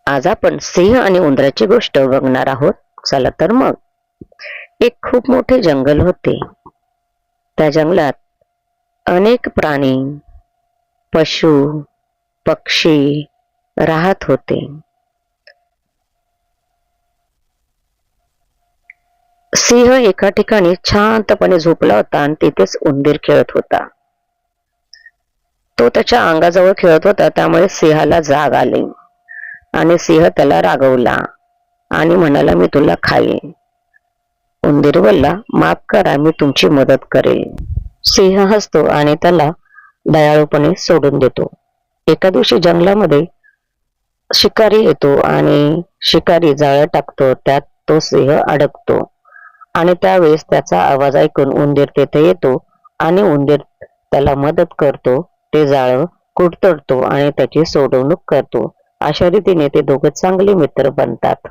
आज आपण सिंह आणि उंदराची गोष्ट बघणार आहोत. चला तर मग. एक खूप मोठे जंगल होते. त्या जंगलात अनेक प्राणी, पशु, पक्षी राहत होते. सिंह एका ठिकाणी शांतपणे झोपला होता आणि तिथेच उंदीर खेळत होता. तो त्याच्या अंगाजवळ खेळत होता, त्यामुळे सिंहाला जाग आली आणि सिंह त्याला रागवला आणि म्हणाला, मी तुला खाईन. उंदीर बोलला, माफ करा, मी तुमची मदत करेल. सिंह हसतो आणि त्याला दयाळूपणे सोडून देतो. एका दिवशी जंगलामध्ये शिकारी येतो आणि शिकारी जाळं टाकतो. त्यात तो सिंह अडकतो आणि त्यावेळेस त्याचा आवाज ऐकून उंदीर तेथे येतो आणि उंदीर त्याला मदत करतो. ते जाळं कुरतडतो आणि त्याची सोडवणूक करतो. अशा रीतीने ते दोघं चांगले मित्र बनतात.